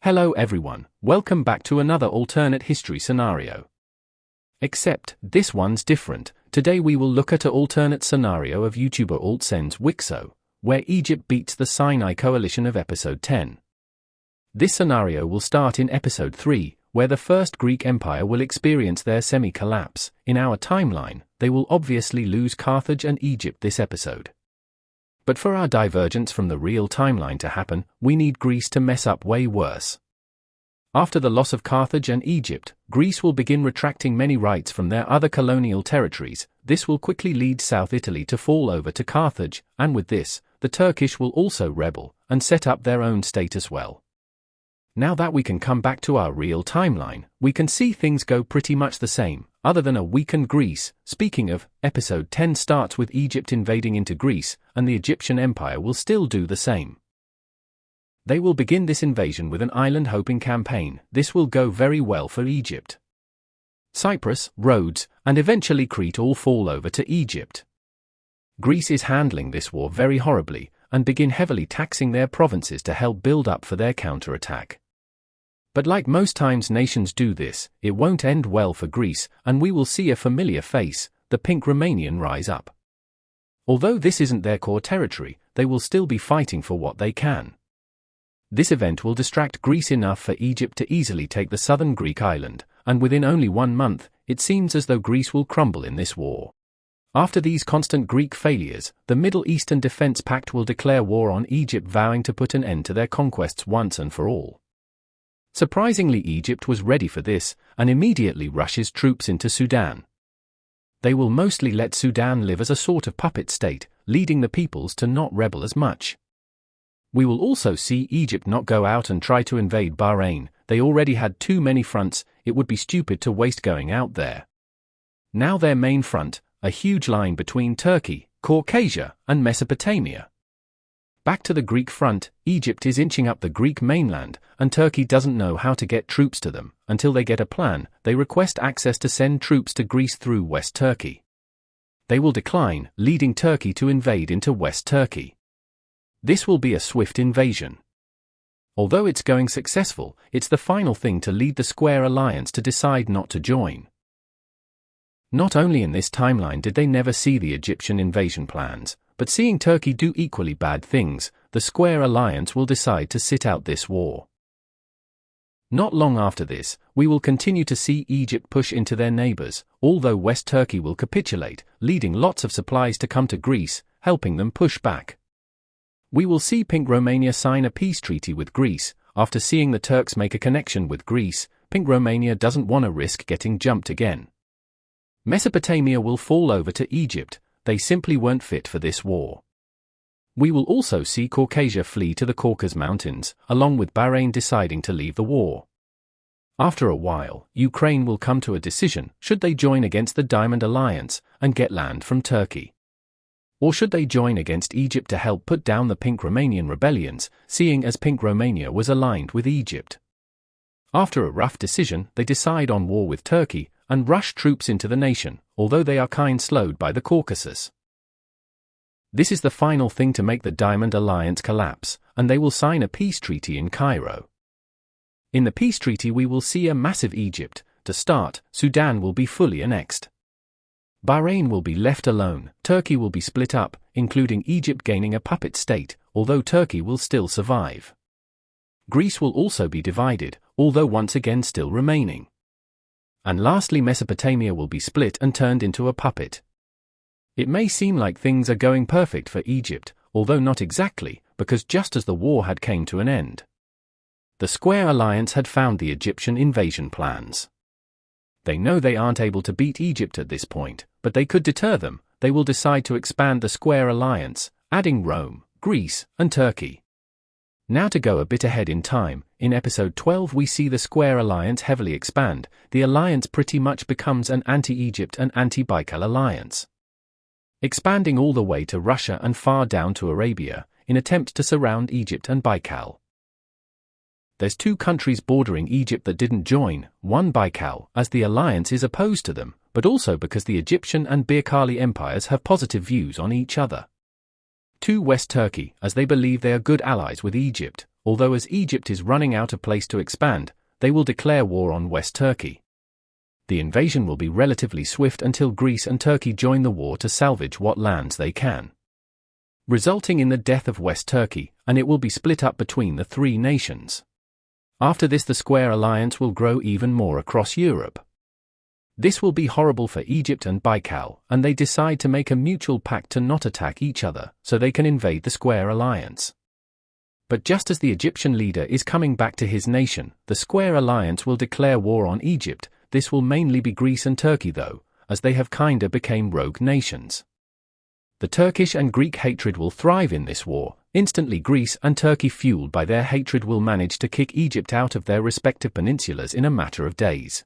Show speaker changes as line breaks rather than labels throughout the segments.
Hello everyone, welcome back to another alternate history scenario. Except, this one's different. Today we will look at an alternate scenario of YouTuber AltSen's Wixo, where Egypt beats the Sinai coalition of episode 10. This scenario will start in episode 3, where the First Greek Empire will experience their semi-collapse. In our timeline, they will obviously lose Carthage and Egypt this episode. But for our divergence from the real timeline to happen, we need Greece to mess up way worse. After the loss of Carthage and Egypt, Greece will begin retracting many rights from their other colonial territories. This will quickly lead South Italy to fall over to Carthage, and with this, the Turkish will also rebel and set up their own state as well. Now that we can come back to our real timeline, we can see things go pretty much the same, other than a weakened Greece. Speaking of, episode 10 starts with Egypt invading into Greece, and the Egyptian Empire will still do the same. They will begin this invasion with an island-hopping campaign. This will go very well for Egypt. Cyprus, Rhodes, and eventually Crete all fall over to Egypt. Greece is handling this war very horribly, and begin heavily taxing their provinces to help build up for their counterattack. But like most times nations do this, it won't end well for Greece, and we will see a familiar face, the pink Romanian, rise up. Although this isn't their core territory, they will still be fighting for what they can. This event will distract Greece enough for Egypt to easily take the southern Greek island, and within only 1 month, it seems as though Greece will crumble in this war. After these constant Greek failures, the Middle Eastern Defense Pact will declare war on Egypt, vowing to put an end to their conquests once and for all. Surprisingly, Egypt was ready for this, and immediately rushes troops into Sudan. They will mostly let Sudan live as a sort of puppet state, leading the peoples to not rebel as much. We will also see Egypt not go out and try to invade Bahrain. They already had too many fronts, it would be stupid to waste going out there. Now their main front, a huge line between Turkey, Caucasia, and Mesopotamia. Back to the Greek front, Egypt is inching up the Greek mainland, and Turkey doesn't know how to get troops to them. Until they get a plan, they request access to send troops to Greece through West Turkey. They will decline, leading Turkey to invade into West Turkey. This will be a swift invasion. Although it's going successful, it's the final thing to lead the Square Alliance to decide not to join. Not only in this timeline did they never see the Egyptian invasion plans, but seeing Turkey do equally bad things, the Square Alliance will decide to sit out this war. Not long after this, we will continue to see Egypt push into their neighbors, although West Turkey will capitulate, leading lots of supplies to come to Greece, helping them push back. We will see Pink Romania sign a peace treaty with Greece. After seeing the Turks make a connection with Greece, Pink Romania doesn't want to risk getting jumped again. Mesopotamia will fall over to Egypt. They simply weren't fit for this war. We will also see Caucasia flee to the Caucasus Mountains, along with Bahrain deciding to leave the war. After a while, Ukraine will come to a decision: should they join against the Diamond Alliance and get land from Turkey? Or should they join against Egypt to help put down the Pink Romanian rebellions, seeing as Pink Romania was aligned with Egypt? After a rough decision, they decide on war with Turkey and rush troops into the nation, although they are kind slowed by the Caucasus. This is the final thing to make the Diamond Alliance collapse, and they will sign a peace treaty in Cairo. In the peace treaty we will see a massive Egypt. To start, Sudan will be fully annexed. Bahrain will be left alone, Turkey will be split up, including Egypt gaining a puppet state, although Turkey will still survive. Greece will also be divided, although once again still remaining. And lastly, Mesopotamia will be split and turned into a puppet. It may seem like things are going perfect for Egypt, although not exactly, because just as the war had came to an end, the Square Alliance had found the Egyptian invasion plans. They know they aren't able to beat Egypt at this point, but they could deter them. They will decide to expand the Square Alliance, adding Rome, Greece, and Turkey. Now to go a bit ahead in time, in episode 12 we see the Square Alliance heavily expand. The alliance pretty much becomes an anti-Egypt and anti-Baikal alliance, expanding all the way to Russia and far down to Arabia, in attempt to surround Egypt and Baikal. There's 2 countries bordering Egypt that didn't join, one Baikal, as the alliance is opposed to them, but also because the Egyptian and Baikali empires have positive views on each other. 2 West Turkey, as they believe they are good allies with Egypt, although as Egypt is running out of place to expand, they will declare war on West Turkey. The invasion will be relatively swift until Greece and Turkey join the war to salvage what lands they can, resulting in the death of West Turkey, and it will be split up between the three nations. After this, the Square Alliance will grow even more across Europe. This will be horrible for Egypt and Baikal, and they decide to make a mutual pact to not attack each other, so they can invade the Square Alliance. But just as the Egyptian leader is coming back to his nation, the Square Alliance will declare war on Egypt. This will mainly be Greece and Turkey though, as they have kinda became rogue nations. The Turkish and Greek hatred will thrive in this war. Instantly Greece and Turkey, fueled by their hatred, will manage to kick Egypt out of their respective peninsulas in a matter of days.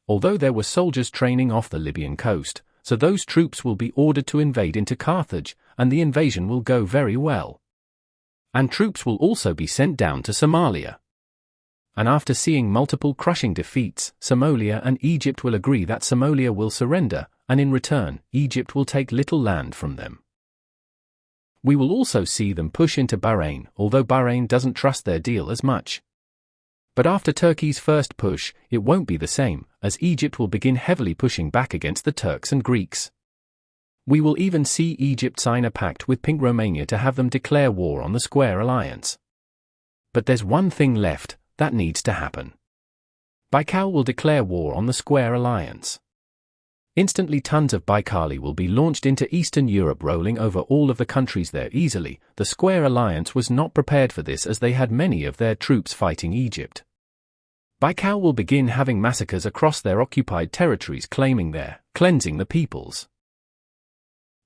Although there were soldiers training off the Libyan coast, so those troops will be ordered to invade into Carthage, and the invasion will go very well. And troops will also be sent down to Somalia. And after seeing multiple crushing defeats, Somalia and Egypt will agree that Somalia will surrender, and in return, Egypt will take little land from them. We will also see them push into Bahrain, although Bahrain doesn't trust their deal as much. But after Turkey's first push, it won't be the same, as Egypt will begin heavily pushing back against the Turks and Greeks. We will even see Egypt sign a pact with Pink Romania to have them declare war on the Square Alliance. But there's one thing left that needs to happen. Baikal will declare war on the Square Alliance. Instantly tons of Baikali will be launched into Eastern Europe, rolling over all of the countries there easily. The Square Alliance was not prepared for this, as they had many of their troops fighting Egypt. Baikal will begin having massacres across their occupied territories, claiming they're cleansing the peoples.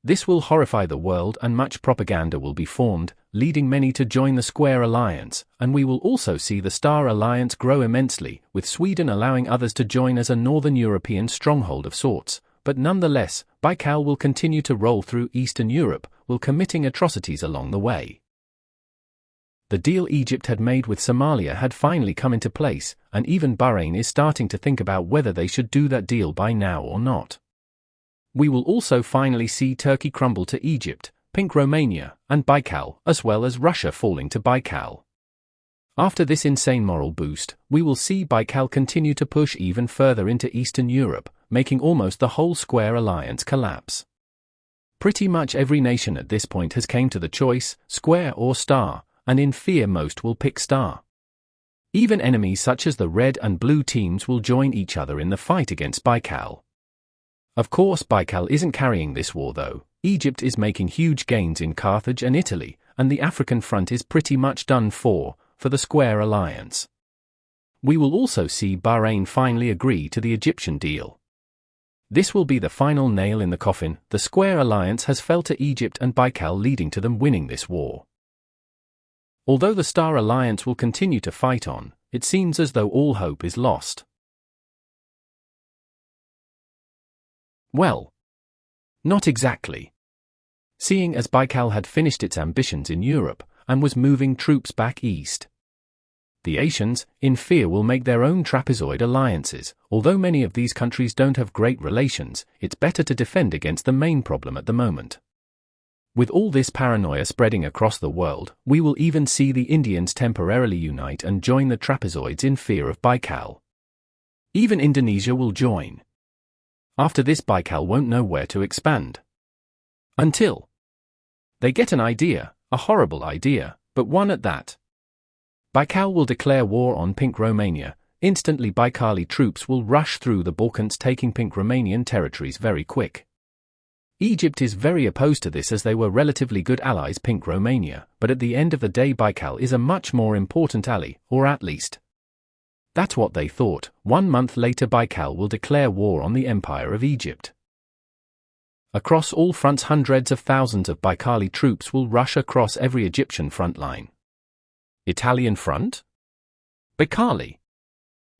This will horrify the world, and much propaganda will be formed, leading many to join the Square Alliance, and we will also see the Star Alliance grow immensely, with Sweden allowing others to join as a northern European stronghold of sorts. But nonetheless, Baikal will continue to roll through Eastern Europe, while committing atrocities along the way. The deal Egypt had made with Somalia had finally come into place, and even Bahrain is starting to think about whether they should do that deal by now or not. We will also finally see Turkey crumble to Egypt, Pink Romania, and Baikal, as well as Russia falling to Baikal. After this insane moral boost, we will see Baikal continue to push even further into Eastern Europe, making almost the whole Square Alliance collapse. Pretty much every nation at this point has came to the choice, Square or Star, and in fear most will pick Star. Even enemies such as the Red and Blue teams will join each other in the fight against Baikal. Of course, Baikal isn't carrying this war though. Egypt is making huge gains in Carthage and Italy, and the African front is pretty much done for the Square Alliance. We will also see Bahrain finally agree to the Egyptian deal. This will be the final nail in the coffin. The Square Alliance has fell to Egypt and Baikal, leading to them winning this war. Although the Star Alliance will continue to fight on, it seems as though all hope is lost. Well, not exactly. Seeing as Baikal had finished its ambitions in Europe, and was moving troops back east. The Asians, in fear, will make their own trapezoid alliances. Although many of these countries don't have great relations, it's better to defend against the main problem at the moment. With all this paranoia spreading across the world, we will even see the Indians temporarily unite and join the trapezoids in fear of Baikal. Even Indonesia will join. After this, Baikal won't know where to expand. Until they get an idea, a horrible idea, but one at that. Baikal will declare war on Pink Romania. Instantly Baikali troops will rush through the Balkans, taking Pink Romanian territories very quick. Egypt is very opposed to this, as they were relatively good allies, Pink Romania, but at the end of the day Baikal is a much more important ally, or at least that's what they thought. 1 month later, Baikal will declare war on the Empire of Egypt. Across all fronts, hundreds of thousands of Baikali troops will rush across every Egyptian front line. Italian front? Baikali.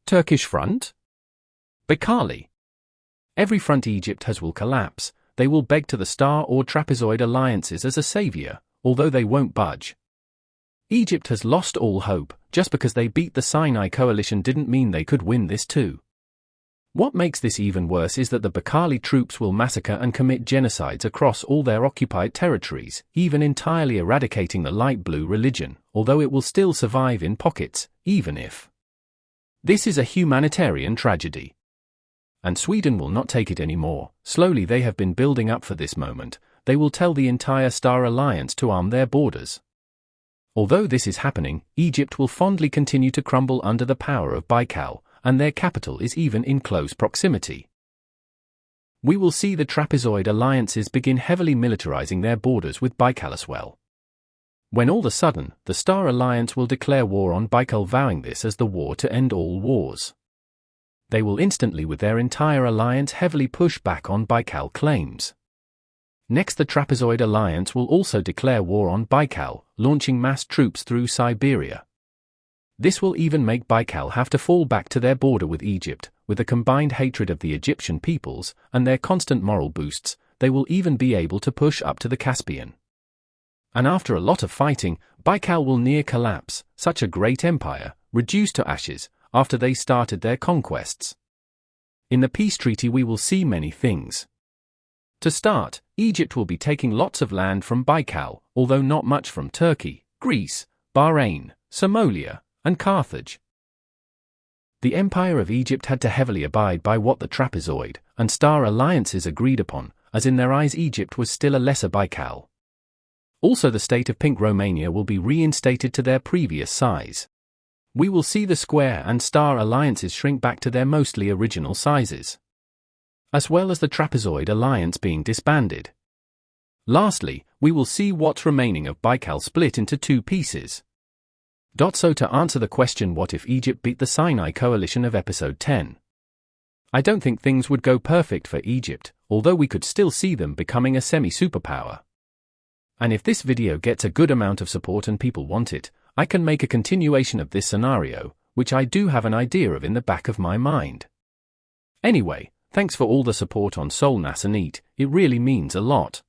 Turkish front? Baikali. Every front Egypt has will collapse. They will beg to the Star or Trapezoid alliances as a savior, although they won't budge. Egypt has lost all hope. Just because they beat the Sinai coalition didn't mean they could win this too. What makes this even worse is that the Bakali troops will massacre and commit genocides across all their occupied territories, even entirely eradicating the light blue religion, although it will still survive in pockets, even if. This is a humanitarian tragedy. And Sweden will not take it anymore. Slowly they have been building up for this moment. They will tell the entire Star Alliance to arm their borders. Although this is happening, Egypt will fondly continue to crumble under the power of Baikal, and their capital is even in close proximity. We will see the trapezoid alliances begin heavily militarizing their borders with Baikal as well. When all of a sudden, the Star Alliance will declare war on Baikal, vowing this as the war to end all wars. They will instantly with their entire alliance heavily push back on Baikal claims. Next, the Trapezoid Alliance will also declare war on Baikal, launching mass troops through Siberia. This will even make Baikal have to fall back to their border with Egypt. With the combined hatred of the Egyptian peoples and their constant moral boosts, they will even be able to push up to the Caspian. And after a lot of fighting, Baikal will near collapse, such a great empire, reduced to ashes, after they started their conquests. In the peace treaty we will see many things. To start, Egypt will be taking lots of land from Baikal, although not much from Turkey, Greece, Bahrain, Somalia, and Carthage. The Empire of Egypt had to heavily abide by what the Trapezoid and Star Alliances agreed upon, as in their eyes Egypt was still a lesser Baikal. Also the state of Pink Romania will be reinstated to their previous size. We will see the Square and Star Alliances shrink back to their mostly original sizes, as well as the Trapezoid Alliance being disbanded. Lastly, we will see what's remaining of Baikal split into two pieces. So to answer the question, what if Egypt beat the Sinai coalition of episode 10? I don't think things would go perfect for Egypt, although we could still see them becoming a semi-superpower. And if this video gets a good amount of support and people want it, I can make a continuation of this scenario, which I do have an idea of in the back of my mind. Anyway, thanks for all the support on Solnas and Eat, it really means a lot.